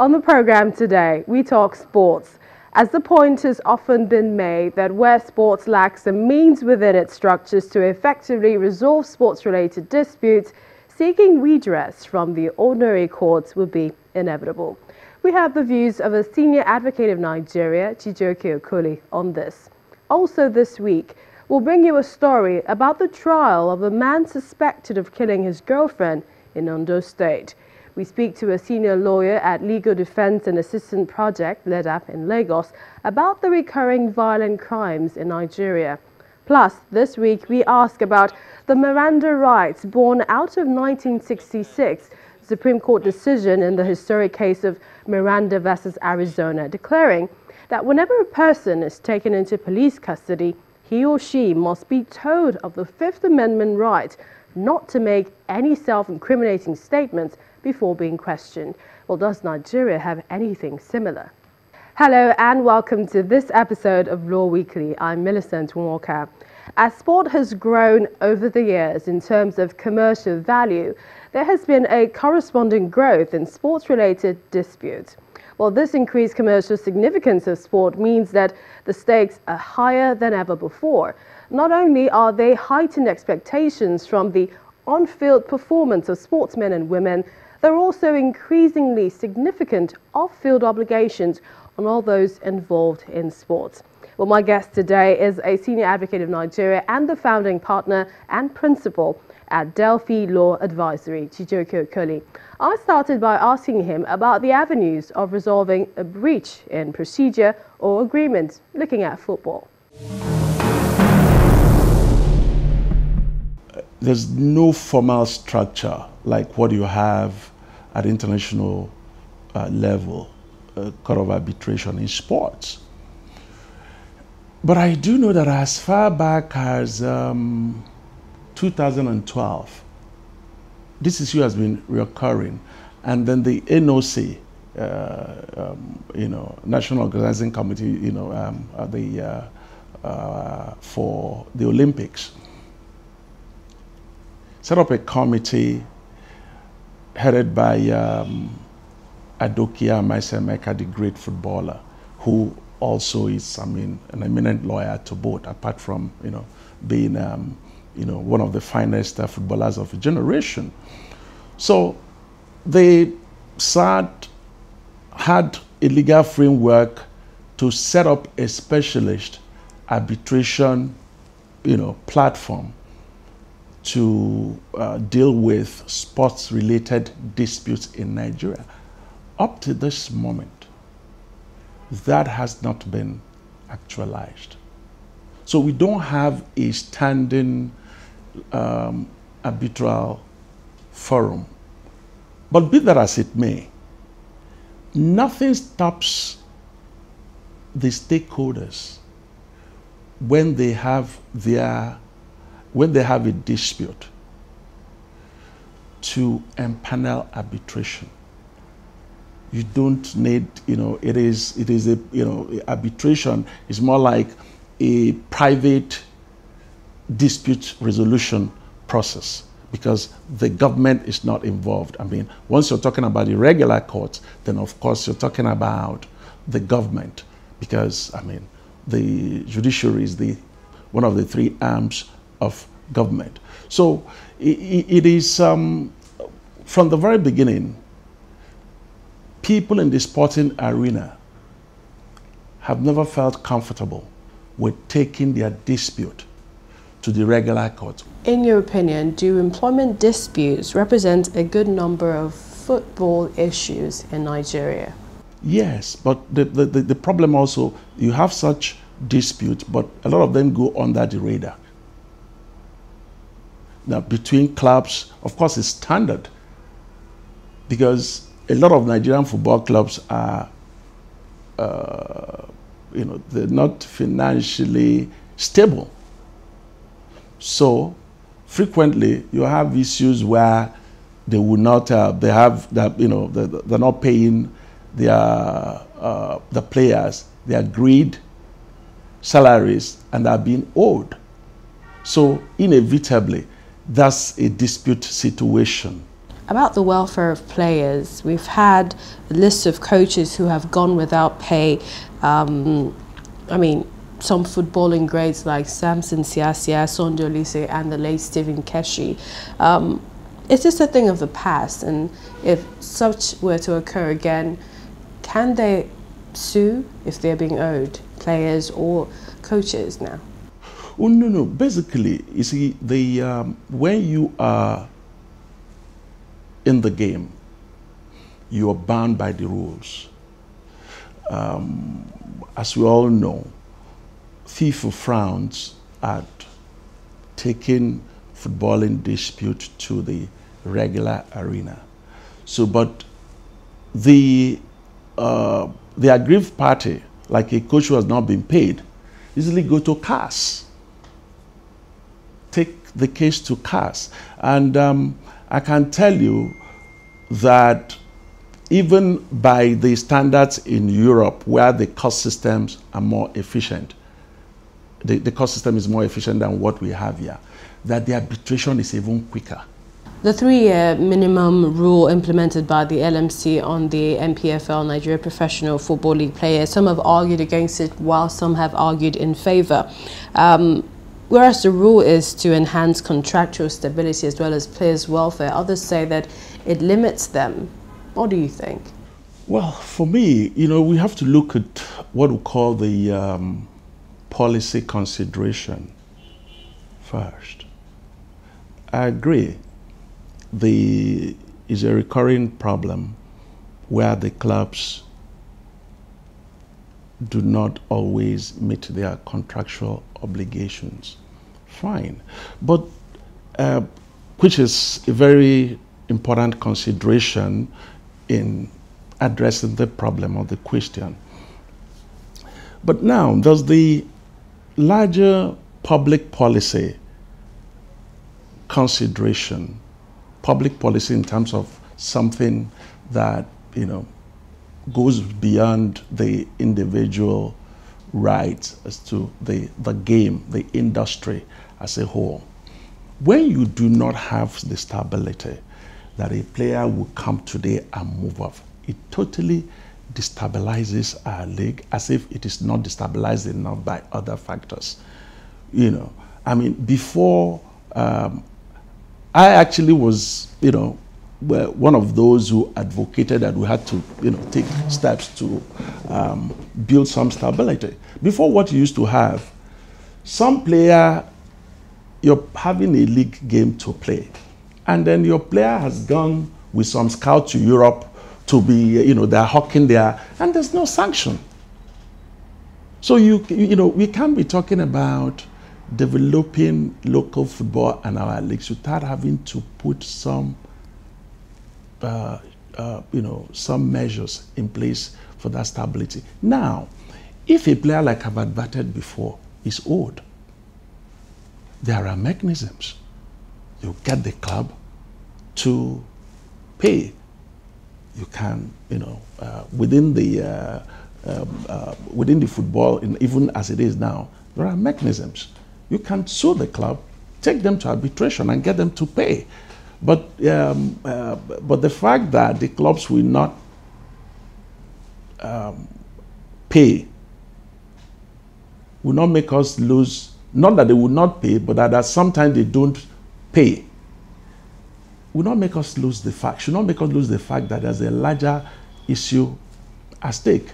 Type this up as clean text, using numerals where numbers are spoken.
On the program today, we talk sports, as the point has often been made that where sports lacks the means within its structures to effectively resolve sports-related disputes, seeking redress from the ordinary courts would be inevitable. We have the views of a senior advocate of Nigeria, Chijioke Okoli, on this. Also this week, we'll bring you a story about the trial of a man suspected of killing his girlfriend in Ondo State. We speak to a senior lawyer at Legal Defense and Assistance Project, LEDAP, in Lagos, about the recurring violent crimes in Nigeria. Plus, this week we ask about the Miranda rights born out of 1966 Supreme Court decision in the historic case of Miranda versus Arizona, declaring that whenever a person is taken into police custody, he or she must be told of the Fifth Amendment right not to make any self-incriminating statements before being questioned. Well, does Nigeria have anything similar? Hello and welcome to this episode of Law Weekly. I'm Millicent Walker. As sport has grown over the years in terms of commercial value, there has been a corresponding growth in sports-related disputes. Well, this increased commercial significance of sport means that the stakes are higher than ever before. Not only are they heightened expectations from the on-field performance of sportsmen and women, there are also increasingly significant off-field obligations on all those involved in sports. Well, my guest today is a senior advocate of Nigeria and the founding partner and principal at Delphi Law Advisory, Chijioke Okoli. I started by asking him about the avenues of resolving a breach in procedure or agreement, looking at football. There's no formal structure like what you have at international level, court of arbitration in sports. But I do know that as far back as 2012, this issue has been recurring, and then the NOC, National Organizing Committee, for the Olympics, set up a committee headed by Adokia Maisemeka, the great footballer, who also is, an eminent lawyer to both, apart from, being, one of the finest footballers of a generation. So they had a legal framework to set up a specialist arbitration, platform to deal with sports-related disputes in Nigeria. Up to this moment, that has not been actualized. So we don't have a standing arbitral forum. But be that as it may, nothing stops the stakeholders when they have a dispute to empanel arbitration. You don't need, arbitration is more like a private dispute resolution process because the government is not involved. Once you're talking about the regular courts, then of course you're talking about the government because, the judiciary is one of the three arms of government. So it is, from the very beginning, people in the sporting arena have never felt comfortable with taking their dispute to the regular court. In your opinion, do employment disputes represent a good number of football issues in Nigeria? Yes, but the problem also, you have such disputes, but a lot of them go under the radar. Now, between clubs, of course, it's standard because a lot of Nigerian football clubs are, they're not financially stable. So frequently you have issues where they will not, they're not paying the players their agreed salaries and are being owed. So inevitably, that's a dispute situation. about the welfare of players. We've had a list of coaches who have gone without pay. I mean, some footballing greats like Samson Siasia, Sondo Lise, and the late Stephen Keshi. Is this a thing of the past? And if such were to occur again, can they sue if they're being owed, players or coaches now? Oh, no. Basically, you see, when you are in the game, you are bound by the rules. As we all know, FIFA frowns at taking footballing dispute to the regular arena. So, but the aggrieved party, like a coach who has not been paid, easily go to CAS. Take the case to CAS. And I can tell you that even by the standards in Europe, where the court systems are more efficient, the court system is more efficient than what we have here, that the arbitration is even quicker. The 3-year minimum rule implemented by the LMC on the NPFL, Nigeria Professional Football League players, some have argued against it while some have argued in favor. Whereas the rule is to enhance contractual stability as well as players' welfare, others say that it limits them. What do you think? Well, for me, we have to look at what we call the policy consideration first. I agree. Is a recurring problem where the clubs do not always meet their contractual obligations. Fine. But which is a very important consideration in addressing the problem of the question. But now, does the larger public policy consideration, public policy in terms of something that, goes beyond the individual rights as to the game, the industry as a whole. When you do not have the stability that a player will come today and move off, it totally destabilizes our league as if it is not destabilized enough by other factors. I mean, before, I actually was, one of those who advocated that we had to, take steps to build some stability. Before, what you used to have, some player, you're having a league game to play, and then your player has gone with some scout to Europe to be, they're hawking there, and there's no sanction. So we can't be talking about developing local football and our leagues without having to put some, some measures in place for that stability. Now, if a player, like I've adverted before, is owed, there are mechanisms. You get the club to pay. You can, within the football, even as it is now, there are mechanisms. You can sue the club, take them to arbitration, and get them to pay. But the fact that the clubs will not pay will not make us lose. Not that they will not pay, but that sometimes they don't pay. Will not make us lose the fact. Should not make us lose the fact that there's a larger issue at stake.